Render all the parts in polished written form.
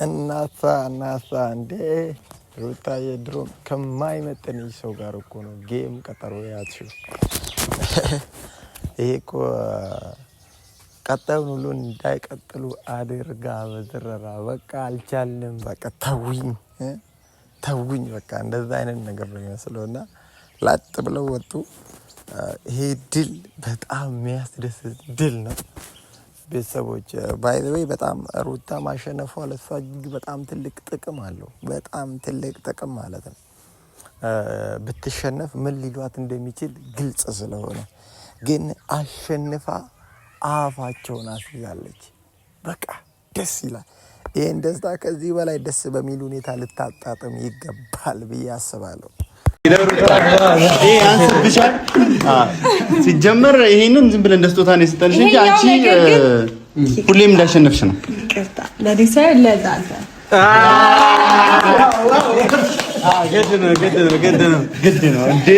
እናሳ እንዴ ሩታዬ ድሮ ከማይመጥንሽ ሰው ጋር እኮ ነው ጌም ቀጠሮ ያዝሽው። ይሄ እኮ ቀጣዩን ሁሉ እንዳይቀጥሉ አድርጋ በዝረራ በቃ አልቻልንም፣ በቃ ተውኝ በቃ እንደዛ አይነት ነገር ነው የሚመስለውና ላጥ ብለው ወጡ። ይሄ ድል በጣም የሚያስደስት ድል ነው። ቤተሰቦች ባይ ዘ ዌይ በጣም ሩታ ማሸነፏ ለሷ እጅግ በጣም ትልቅ ጥቅም አለው። በጣም ትልቅ ጥቅም ማለት ነው። ብትሸነፍ ምን ሊሏት እንደሚችል ግልጽ ስለሆነ ግን አሸንፋ አፋቸውን አስይዛለች። በቃ ደስ ይላል። ይህን ደስታ ከዚህ በላይ ደስ በሚል ሁኔታ ልታጣጥም ይገባል ብዬ አስባለሁ። አንስብሻል ሲጀመር ይሄንን ዝም ብለን ደስቶታ ነው የሰጠንሽ እንጂ አንቺ ሁሌም እንዳሸነፍሽ ነው። ይቅርታ ለዲሳ ለዛንተ ግድ ነው እንዴ!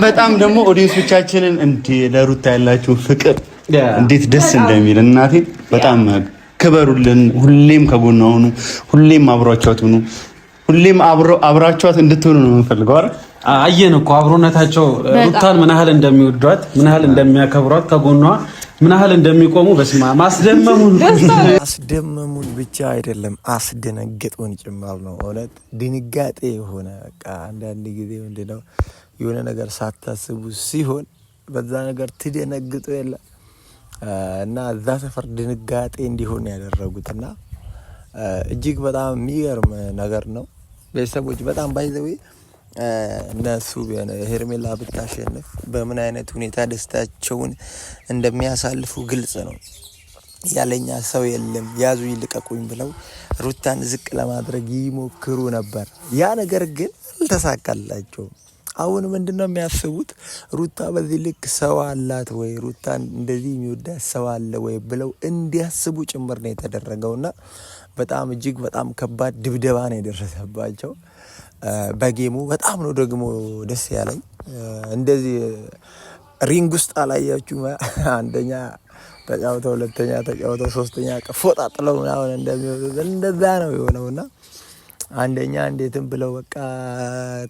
በጣም ደግሞ ኦዲየንሶቻችንን እንዴ ለሩታ ያላችሁ ፍቅር እንዴት ደስ እንደሚል እናቴ በጣም ክበሩልን። ሁሌም ከጎኗ ሁኑ። ሁሌም አብሯቸዋት ሁኑ። ሁሌም አብራቸዋት እንድትሆኑ ነው የምንፈልገው አይደል? አየን እኮ አብሮነታቸው ሩታን ምን ያህል እንደሚወዷት ምን ያህል እንደሚያከብሯት ከጎኗ ምን ያህል እንደሚቆሙ በስማ አስደመሙን ብቻ አይደለም አስደነገጡን ጭምር ነው። እውነት ድንጋጤ የሆነ በቃ አንዳንድ ጊዜ ምንድነው የሆነ ነገር ሳታስቡ ሲሆን በዛ ነገር ትደነግጡ የለ እና እዛ ሰፈር ድንጋጤ እንዲሆን ያደረጉትና እጅግ በጣም የሚገርም ነገር ነው። ቤተሰቦች በጣም ባይዘዌ እነሱ ሄርሜላ ብታሸንፍ በምን አይነት ሁኔታ ደስታቸውን እንደሚያሳልፉ ግልጽ ነው። ያለኛ ሰው የለም ያዙ ይልቀቁኝ ብለው ሩታን ዝቅ ለማድረግ ይሞክሩ ነበር። ያ ነገር ግን አልተሳካላቸውም። አሁን ምንድነው የሚያስቡት? ሩታ በዚህ ልክ ሰው አላት ወይ ሩታን እንደዚህ የሚወዳት ሰው አለ ወይ ብለው እንዲያስቡ ጭምር ነው የተደረገውና በጣም እጅግ በጣም ከባድ ድብደባ ነው የደረሰባቸው። በጌሙ በጣም ነው ደግሞ ደስ ያለኝ። እንደዚህ ሪንግ ውስጥ አላያችሁ? አንደኛ ተጫውተው ሁለተኛ ተጫውተው ሶስተኛ ፎጣ ጥለው ምናምን እንደሚወጡት እንደዛ ነው የሆነውና አንደኛ እንዴትም ብለው በቃ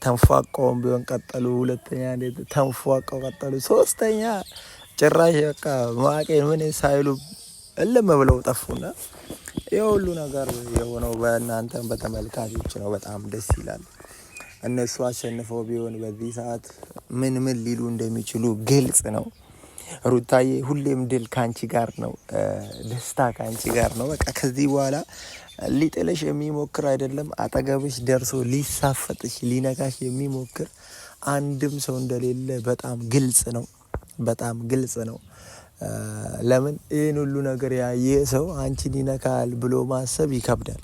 ተንፏቀውም ቢሆን ቀጠሉ። ሁለተኛ እንዴት ተንፏቀው ቀጠሉ። ሶስተኛ ጭራሽ በቃ ማቄን ምን ሳይሉ እልም ብለው ጠፉና የሁሉ ነገር የሆነው በእናንተም በተመልካቾች ነው። በጣም ደስ ይላል። እነሱ አሸንፈው ቢሆን በዚህ ሰዓት ምን ሊሉ እንደሚችሉ ግልጽ ነው። ሩታዬ ሁሌም ድል ካንቺ ጋር ነው፣ ደስታ ካንቺ ጋር ነው። በቃ ከዚህ በኋላ ሊጥልሽ የሚሞክር አይደለም አጠገብሽ ደርሶ ሊሳፈጥሽ ሊነካሽ የሚሞክር አንድም ሰው እንደሌለ በጣም ግልጽ ነው። በጣም ግልጽ ነው። ለምን ይህን ሁሉ ነገር ያየ ሰው አንቺን ይነካል ብሎ ማሰብ ይከብዳል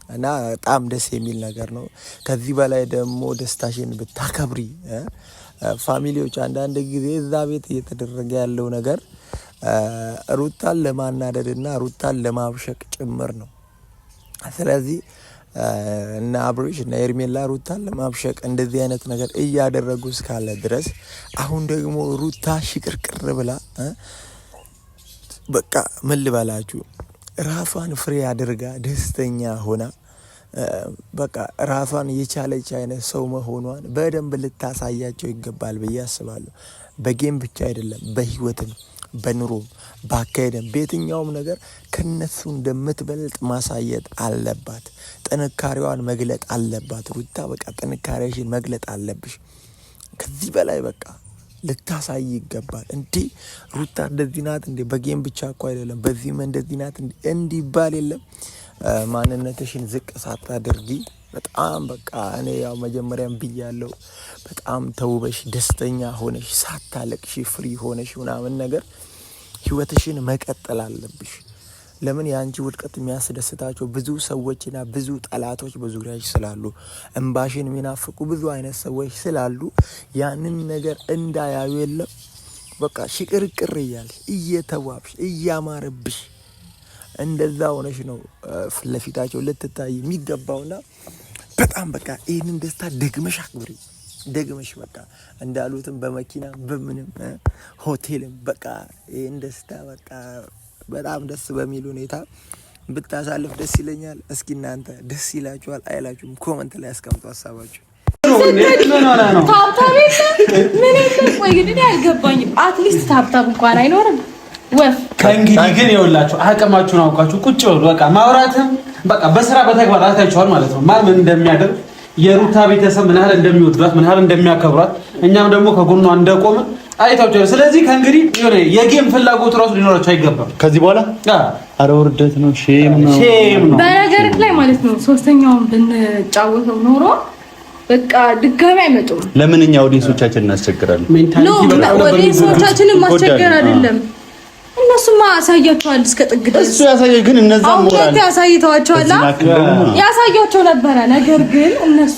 እና በጣም ደስ የሚል ነገር ነው። ከዚህ በላይ ደግሞ ደስታሽን ብታከብሪ ፋሚሊዎች፣ አንዳንድ ጊዜ እዛ ቤት እየተደረገ ያለው ነገር ሩታን ለማናደድ እና ሩታን ለማብሸቅ ጭምር ነው። ስለዚህ እና አብርሽ እና ሄርሜላ ሩታን ለማብሸቅ እንደዚህ አይነት ነገር እያደረጉ እስካለ ድረስ አሁን ደግሞ ሩታ ሽቅርቅር ብላ በቃ ምን ልበላችሁ ራሷን ፍሬ አድርጋ ደስተኛ ሆና በቃ ራሷን የቻለች አይነት ሰው መሆኗን በደንብ ልታሳያቸው ይገባል ብዬ አስባለሁ። በጌም ብቻ አይደለም፣ በህይወትም በኑሮም ባካሄደም በየትኛውም ነገር ከነሱ እንደምትበልጥ ማሳየት አለባት። ጥንካሬዋን መግለጥ አለባት። ሩታ በቃ ጥንካሬሽን መግለጥ አለብሽ። ከዚህ በላይ በቃ ልታሳይ ይገባል። እንዴ ሩታ እንደዚህ ናት እንዴ? በጌም ብቻ እኮ አይደለም በዚህም እንደዚህ ናት እንዴ እንዲባል የለም። ማንነትሽን ዝቅ ሳታደርጊ በጣም በቃ እኔ ያው መጀመሪያም ብያለሁ፣ በጣም ተውበሽ ደስተኛ ሆነሽ ሳታለቅሽ ፍሪ ሆነሽ ምናምን ነገር ህይወትሽን መቀጠል አለብሽ። ለምን የአንቺ ውድቀት የሚያስደስታቸው ብዙ ሰዎችና ብዙ ጠላቶች በዙሪያሽ ስላሉ፣ እንባሽን የሚናፍቁ ብዙ አይነት ሰዎች ስላሉ ያንን ነገር እንዳያዩ የለም። በቃ ሽቅርቅር እያልሽ እየተዋብሽ እያማረብሽ እንደዛ ሆነሽ ነው ፊት ለፊታቸው ልትታይ የሚገባውና በጣም በቃ ይህንን ደስታ ደግመሽ አክብሪ። ደግመሽ በቃ እንዳሉትም በመኪና በምንም ሆቴልም በቃ ይህን ደስታ በቃ በጣም ደስ በሚል ሁኔታ ብታሳልፍ ደስ ይለኛል። እስኪ እናንተ ደስ ይላችኋል አይላችሁም? ኮመንት ላይ አስቀምጡ ሀሳባችሁ። አትሊስት ታብታብ እንኳን አይኖርም። ከእንግዲህ ግን ይኸውላችሁ አቅማችሁን አውቃችሁ ቁጭ በሉ። በቃ ማውራትም በቃ በስራ በተግባር አይታችኋል ማለት ነው። ማን ምን እንደሚያደርግ የሩታ ቤተሰብ ምን ያህል እንደሚወዷት ምን ያህል እንደሚያከብሯት እኛም ደግሞ ከጎኗ እንደቆመ አይታችኋል። ስለዚህ ከእንግዲህ የሆነ የጌም ፍላጎት ራሱ ሊኖራቸው አይገባም ከዚህ በኋላ። ኧረ ውርደት ነው፣ ሼም ነው። በነገር ላይ ማለት ነው ሶስተኛውን ብንጫወተው ኖሮ በቃ ድጋሚ አይመጡም። ለምን እኛ ኦዲየንሶቻችንን እናስቸግራለን? ኦዲየንሶቻችንን ማስቸገር አይደለም። እነሱማ አሳያቸዋል እስከ ጥግ ድረስ እሱ ያሳያል። ግን እነዛ ሞራል ያሳይተዋቸዋል ያሳያቸው ነበረ። ነገር ግን እነሱ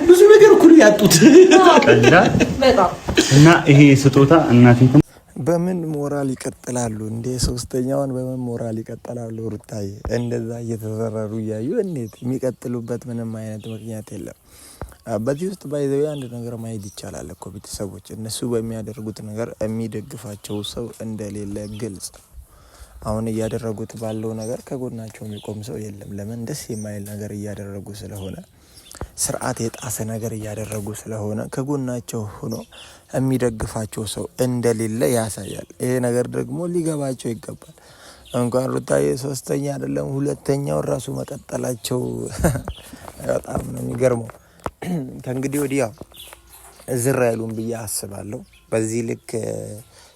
ብዙ ነገር እኮ ያጡት በጣም እና ይሄ ስጦታ እናቴ በምን ሞራል ይቀጥላሉ እንዴ? ሶስተኛውን በምን ሞራል ይቀጥላሉ? ሩታዬ እንደዛ እየተዘረሩ እያዩ እንዴት የሚቀጥሉበት ምንም አይነት ምክንያት የለም። በዚህ ውስጥ ባይዘው አንድ ነገር ማየት ይቻላል እኮ ቤተሰቦች፣ እነሱ በሚያደርጉት ነገር የሚደግፋቸው ሰው እንደሌለ ግልጽ። አሁን እያደረጉት ባለው ነገር ከጎናቸው የሚቆም ሰው የለም። ለምን? ደስ የማይል ነገር እያደረጉ ስለሆነ፣ ስርዓት የጣሰ ነገር እያደረጉ ስለሆነ ከጎናቸው ሆኖ የሚደግፋቸው ሰው እንደሌለ ያሳያል። ይሄ ነገር ደግሞ ሊገባቸው ይገባል። እንኳን ሩታዬ ሶስተኛ አይደለም ሁለተኛው ራሱ መቀጠላቸው በጣም ነው የሚገርመው። ከእንግዲህ ወዲያ ዝር አይሉም ብዬ አስባለሁ። በዚህ ልክ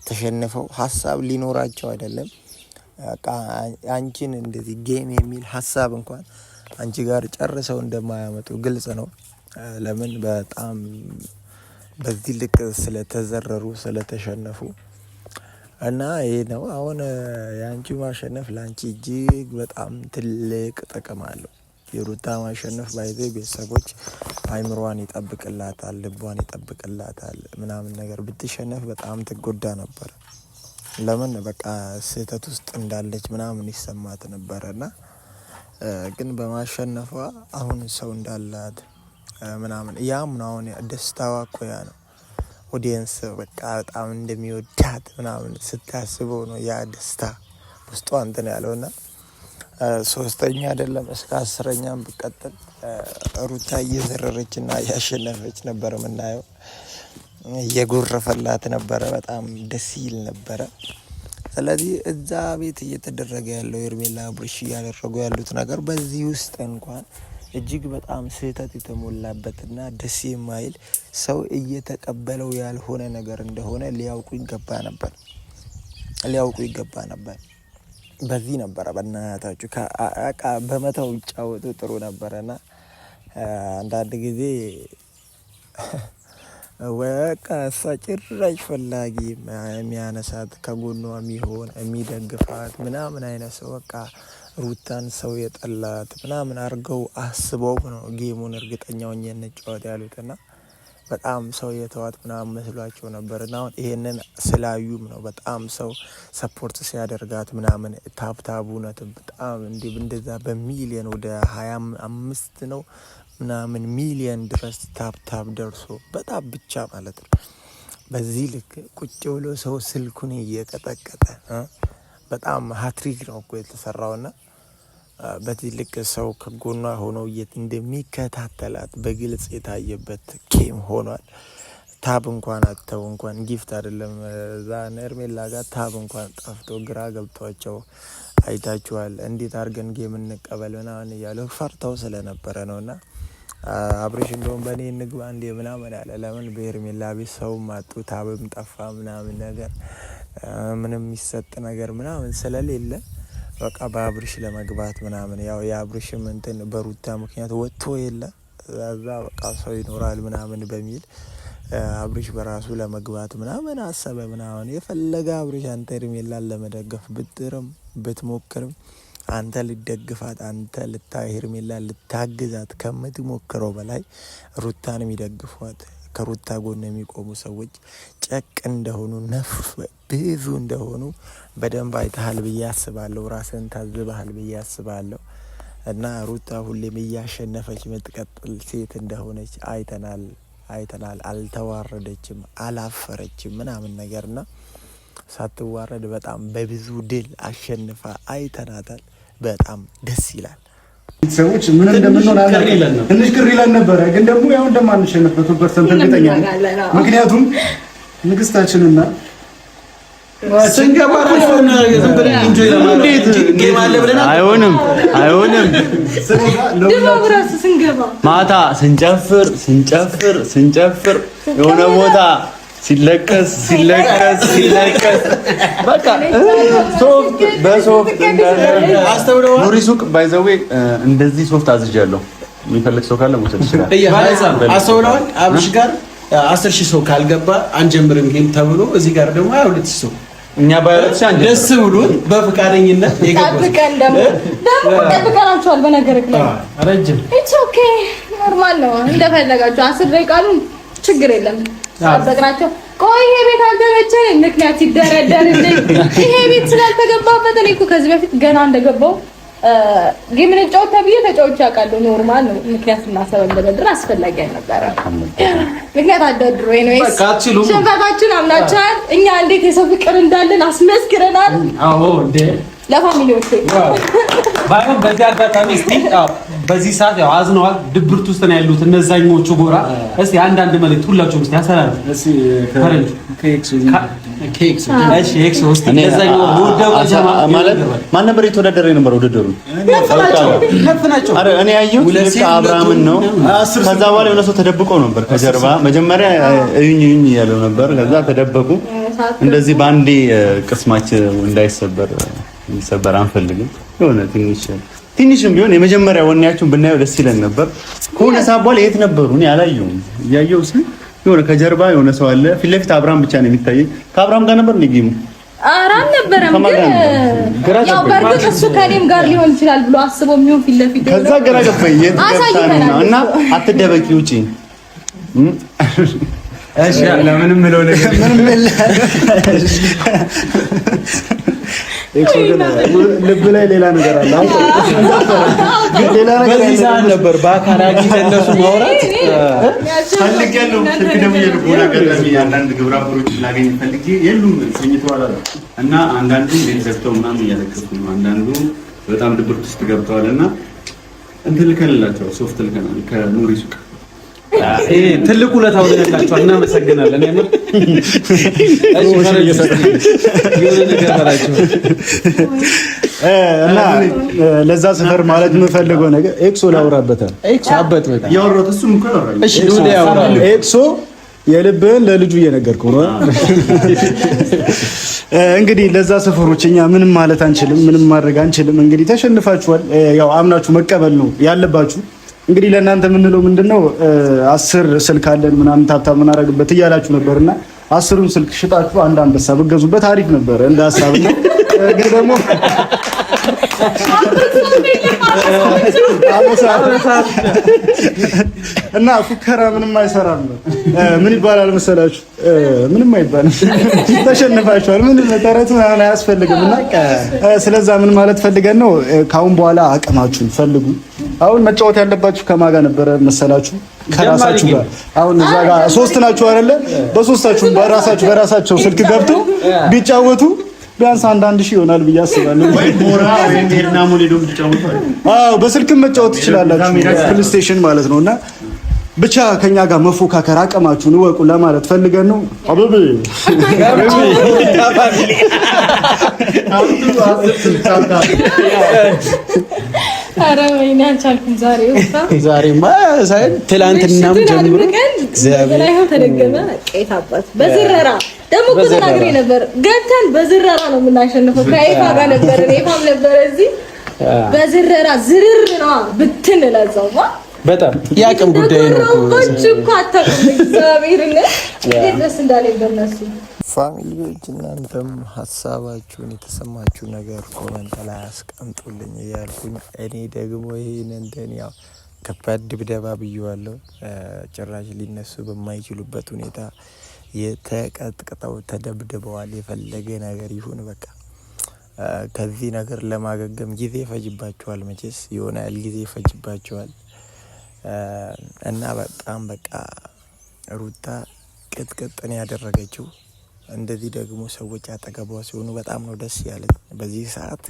ተሸንፈው ሀሳብ ሊኖራቸው አይደለም። አንቺን እንደዚህ ጌም የሚል ሀሳብ እንኳን አንቺ ጋር ጨርሰው እንደማያመጡ ግልጽ ነው። ለምን? በጣም በዚህ ልክ ስለተዘረሩ ስለተሸነፉ እና ይሄ ነው አሁን የአንቺ ማሸነፍ ለአንቺ እጅግ በጣም ትልቅ ጥቅም አለው። የሩታ ማሸነፍ ባይዘ ቤተሰቦች አይምሯን ይጠብቅላታል፣ ልቧን ይጠብቅላታል ምናምን ነገር። ብትሸነፍ በጣም ትጎዳ ነበር። ለምን? በቃ ስህተት ውስጥ እንዳለች ምናምን ይሰማት ነበረና ግን በማሸነፏ አሁን ሰው እንዳላት ምናምን ያም ነው አሁን ደስታዋ እኮ ያ ነው። ኦዲየንስ በቃ በጣም እንደሚወዳት ምናምን ስታስበው ነው ያ ደስታ ውስጧ እንትን ያለውና ሶስተኛ አይደለም እስከ 10ኛም ብቀጥል ሩታ እየዘረረችና እያሸነፈች ነበር የምናየው። እየጎረፈላት ነበረ። በጣም ደስ ይል ነበረ። ስለዚህ እዛ ቤት እየተደረገ ያለው ሄርሜላ አብርሽ እያደረጉ ያሉት ነገር በዚህ ውስጥ እንኳን እጅግ በጣም ስህተት የተሞላበትና ደስ የማይል ሰው እየተቀበለው ያልሆነ ነገር እንደሆነ ሊያውቁ ይገባ ነበር። በዚህ ነበረ በእናታችሁ በመተው ይጫወቱ ጥሩ ነበረና አንዳንድ ጊዜ ወቃ እሷ ጭራሽ ፈላጊ የሚያነሳት ከጎኗ የሚሆን የሚደግፋት ምናምን አይነት ሰው በቃ ሩታን ሰው የጠላት ምናምን አድርገው አስበው ነው ጌሙን እርግጠኛ ሆኜ እንጫወት ያሉትና በጣም ሰው የተዋት ምናምን መስሏቸው ነበር። እና አሁን ይሄንን ስላዩም ነው በጣም ሰው ሰፖርት ሲያደርጋት ምናምን ታብታቡነት በጣም እንደዛ በሚሊየን ወደ 25 ነው ምናምን ሚሊየን ድረስ ታብታብ ደርሶ በጣም ብቻ ማለት ነው። በዚህ ልክ ቁጭ ብሎ ሰው ስልኩን እየቀጠቀጠ በጣም ሀትሪክ ነው እኮ የተሰራውና በዚህ ልክ ሰው ከጎኗ ሆኖ እንደሚከታተላት በግልጽ የታየበት ጌም ሆኗል። ታብ እንኳን አተው እንኳን ጊፍት አይደለም እዛ ሄርሜላ ጋር ታብ እንኳን ጠፍቶ ግራ ገብቷቸው አይታችኋል። እንዴት አድርገን ጌም እንቀበል ምናምን እያሉ ፈርተው ስለነበረ ነውና አብርሽ እንደውም በእኔ እንግባ እንዴ ምናምን ያለ። ለምን? በሄርሜላ ቤት ሰው ማጡ ታብም ጠፋ ምናምን ነገር ምንም የሚሰጥ ነገር ምናምን ስለሌለ በቃ በአብርሽ ለመግባት ምናምን ያው የአብርሽም እንትን በሩታ ምክንያት ወጥቶ የለ እዛ በቃ ሰው ይኖራል ምናምን በሚል አብርሽ በራሱ ለመግባት ምናምን አሰበ ምናምን። የፈለገ አብርሽ አንተ ሄርሜላን ለመደገፍ ብትጥርም ብትሞክርም አንተ ልደግፋት አንተ ሄርሜላን ልታግዛት ከምትሞክረው በላይ ሩታን የሚደግፏት ከሩታ ጎን የሚቆሙ ሰዎች ጨቅ እንደሆኑ ነፍ ብዙ እንደሆኑ በደንብ አይተሃል ብዬ አስባለሁ። ራስን ታዝበሃል ብዬ አስባለሁ። እና ሩታ ሁሌም እያሸነፈች የምትቀጥል ሴት እንደሆነች አይተናል። አልተዋረደችም፣ አላፈረችም ምናምን ነገርና ሳትዋረድ በጣም በብዙ ድል አሸንፋ አይተናታል። በጣም ደስ ይላል። ሰዎች ምን እንደምንሆን ትንሽ ቅር ይለን ነበረ፣ ግን ደግሞ ያው እንደማንሸነፍበት ፐርሰንት እርግጠኛ ነኝ። ምክንያቱም ንግስታችንና ስንገባ ዝም ብለን ኢንጆይ ለማድረግ ጌም አለ ብለን አይሆንም ማታ ስንጨፍር የሆነ ቦታ ሲለቀስ በቃ ሶፍት በሶፍት አስተውለው ኑሪ ሱቅ ባይ ዘ ዌይ እንደዚህ ሶፍት አዝጃለሁ። የሚፈልግ ሰው ካለ መውሰድ ይችላል። አስተውለዋል። አብሽ ጋር 10,000 ሰው ካልገባ አንጀምርም ጌም ተብሎ እዚህ ጋር ደግሞ 22,000 ሰው እኛ ባይወጣ ደስ ብሎን በፍቃደኝነት ጠብቀናቸዋል። በነገርህ ላይ ረጅም ኢትስ ኦኬ ኖርማል ነው። እንደፈለጋችሁ 10 ደቂቃሉ ችግር የለም። ጠብቀናቸው። ቆይ ይሄ ቤት አልተመቸኝ ምክንያት ይደረደርልኝ። ይሄ ቤት ስላልተገባበት እኔ እኮ ከዚህ በፊት ገና እንደገባው ጌም እንጫወት ተብዬ ተጫውቼ አውቃለሁ። ኖርማል ነው። ምክንያት እናሰበን በደድር አስፈላጊ አልነበረ። ምክንያት አደድሮ ወይስ ሽንፈታችን አምናችኋል። እኛ እንዴት የሰው ፍቅር እንዳለን አስመስክረናል። አዎ እንዴ ለፋሚሊዎቼ ባይሆን በዚህ አጋጣሚ እስቲ በዚህ ሰዓት ያው አዝነዋል፣ ድብርት ውስጥ ነው ያሉት እነዛኞቹ ጎራ። እስቲ አንዳንድ መልእክት ሁላችሁም እስቲ ያሰራሉ። እስቲ ፈረንጅ ኬክስ እሺ ኤክስ ውስጥ እነዛኞቹ ወደው ማለት ማን ነበር የተወዳደረ የነበረው ውድድሩ? ከፍ ናቸው። አረ እኔ ያየሁት ልክ አብርሃምን ነው። ከዛ በኋላ የሆነ ሰው ተደብቆ ነበር ከጀርባ። መጀመሪያ እዩኝ ያለው ነበር። ከዛ ተደበቁ። እንደዚህ ባንዴ ቅስማችን እንዳይሰበር አንፈልግም። የሆነ ትንሽም ቢሆን የመጀመሪያ ወኔያችሁን ብናየው ደስ ይለን ነበር። ከሆነ ሰዓት በኋላ የት ነበሩ? እኔ አላየሁም። እያየሁ ስል የሆነ ከጀርባ የሆነ ሰው አለ። ፊት ለፊት አብርሃም ብቻ ነው የሚታየኝ። ከአብርሃም ጋር ነበር ጌሙ? ኧረ አልነበረም። ግን ያው በእርግጥ እሱ ከእኔም ጋር ሊሆን ይችላል ብሎ አስቦ የሚሆን ፊት ለፊት ከዛ ግራ ገባኝ። የት ገብታ ነው? እና አትደበቂ ውጪ እሺ ለምንም ምለው ነገር ምንም ልብ ላይ ሌላ ነገር አለ። ሌላ ነገር ነበር። በአካል አግኝተን እነሱ ማውራት ፈልጌያለሁ። ስልክ ደግሞ የልቦና አጋጣሚ አንዳንድ ግብረ አበሮች ላገኝ ፈልጌ የሉም ተኝተዋል አሉ እና አንዳንዱ ቤት ዘግተው ምናምን እያለቀሱ ነው። አንዳንዱ በጣም ድብርት ውስጥ ገብተዋል እና እንትን ልከንላቸው ሶፍት ልከናል ከኑሪ ሱቅ ትልቁ ለታው ለላችኋል። እናመሰግናለን። የምር እና ለዛ ሰፈር ማለት የምፈልገው ነገር ኤክሶ ላውራበታል። ኤክሶ አበት በጣም ያወራሁት እሱም እኮ ነው። እሺ ዱዴ ያወራል። ኤክሶ የልብህን ለልጁ እየነገርከው ነው። እንግዲህ ለዛ ሰፈሮች እኛ ምንም ማለት አንችልም፣ ምንም ማድረግ አንችልም። እንግዲህ ተሸንፋችኋል። ያው አምናችሁ መቀበል ነው ያለባችሁ። እንግዲህ ለእናንተ የምንለው ምንድነው 10 ስልክ አለን ምናምን ታብታብ ምናረግበት እያላችሁ ነበርና 10ሩን ስልክ ሽጣችሁ አንድ አንበሳ ብገዙበት አሪፍ ነበር እንደ ሀሳብ ነው። ግን ደግሞ እና ፉከራ ምንም አይሰራም። ምን ይባላል መሰላችሁ? ምንም አይባልም። ተሸንፋችኋል። ምን ተረት ምናምን አያስፈልግም። እና ስለዛ ምን ማለት ፈልገን ነው፣ ካሁን በኋላ አቅማችሁን ፈልጉ። አሁን መጫወት ያለባችሁ ከማን ጋር ነበረ መሰላችሁ? ከራሳችሁ ጋር። አሁን እዛ ጋር 3 ናችሁ አይደለ? በሶስታችሁ በራሳቸው ስልክ ገብተው ቢጫወቱ ቢያንስ 1,000 ይሆናል ብዬ አስባለሁ። ወይ ሞራ ወይ ሜርናሞ ሌዶም ቢጫወቱ አዎ በስልክም መጫወት ትችላላችሁ፣ ፕሌይስቴሽን ማለት ነውና ብቻ ከኛ ጋር መፎካከር አቅማችሁን እወቁ ለማለት ፈልገን ነው። አበበ ኧረ ወይኔ አልቻልኩም። ዛሬማ ሳይሆን ትላንትናም ጀምሮ እግዚአብሔር ላይ ተደገመ። ቀይት አባት በዝረራ ደግሞ እኮ ተናግሬ ነበር። ገብተን በዝረራ ነው የምናሸንፈው። ከይፋ ጋር ነበር እኔም ነበር እዚህ በዝረራ ዝርር ነው ብትን ለዛው በጣም ያቅም ጉዳይ ነው እኮ አታውቅም። እግዚአብሔር ደስ እንዳለኝ በእነሱ ፋሚሊዎች እናንተም ሀሳባችሁን የተሰማችሁ ነገር ኮመንት ላይ አስቀምጡልኝ እያልኩኝ እኔ ደግሞ ይሄን እንትን ያው ከባድ ድብደባ ብዬዋለሁ። ጭራሽ ሊነሱ በማይችሉበት ሁኔታ የተቀጥቅጠው ተደብድበዋል። የፈለገ ነገር ይሁን በቃ ከዚህ ነገር ለማገገም ጊዜ ይፈጅባቸዋል። መቼስ የሆነ ያህል ጊዜ ይፈጅባቸዋል እና በጣም በቃ ሩታ ቅጥቅጥን ያደረገችው እንደዚህ ደግሞ ሰዎች አጠገቧ ሲሆኑ በጣም ነው ደስ ያለኝ። በዚህ ሰዓት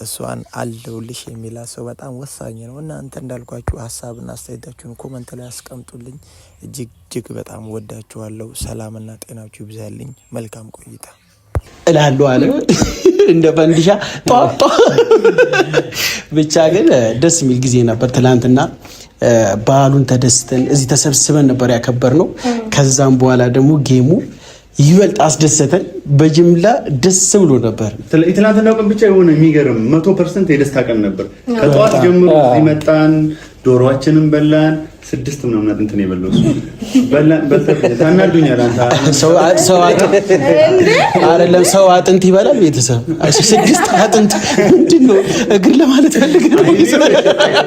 እሷን አለውልሽ የሚላት ሰው በጣም ወሳኝ ነው። እናንተ እንዳልኳችሁ ሀሳብና አስተያየታችሁን ኮመንት ላይ አስቀምጡልኝ። እጅግ በጣም ወዳችኋለሁ። ሰላምና ጤናችሁ ይብዛልኝ። መልካም ቆይታ እላለሁ አለ እንደ ፈንዲሻ ጧጧ። ብቻ ግን ደስ የሚል ጊዜ ነበር ትላንትና። በዓሉን ተደስተን እዚህ ተሰብስበን ነበር ያከበርነው። ከዛም በኋላ ደግሞ ጌሙ ይበልጥ አስደሰተን። በጅምላ ደስ ብሎ ነበር። ትናንትናው ቀን ብቻ የሆነ የሚገርም 100% የደስታ ቀን ነበር። ከጠዋት ጀምሮ እዚህ መጣን፣ ዶሮአችንን በላን። 6 ምናምን እንትን የበለው እሱ በላን። ታናዱኛል አንተ አይደለም ሰው አጥንት ይበላል። ቤተሰብ 6 አጥንት ምንድነው? እግር ለማለት ፈልገህ ነው?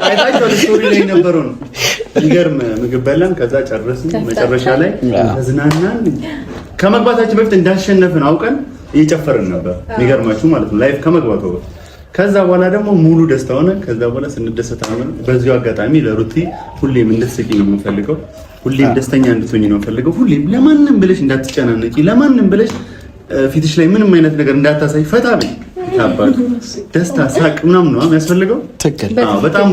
አይታችሁ ስቶሪ ላይ ነበረው ነው። የሚገርም ምግብ በላን። ከዛ ጨረስን። መጨረሻ ላይ ተዝናናን። ከመግባታችን በፊት እንዳሸነፍን አውቀን እየጨፈርን ነበር። የሚገርማችሁ ማለት ነው ላይፍ ከመግባቱ በፊት። ከዛ በኋላ ደግሞ ሙሉ ደስታ ሆነ። ከዛ በኋላ ስንደሰት አሁን በዚሁ አጋጣሚ ለሩቲ ሁሌም እንድትስቂ ነው የምፈልገው። ሁሌም ደስተኛ እንድትሆኝ ነው የምፈልገው። ሁሌም ለማንም ብለሽ እንዳትጨናነቂ፣ ለማንም ብለሽ ፊትሽ ላይ ምንም አይነት ነገር እንዳታሳይ። ፈታ በይ። ታባቱ ደስታ ሳቅ ምናምን ነው የሚያስፈልገው። ትክክል። በጣም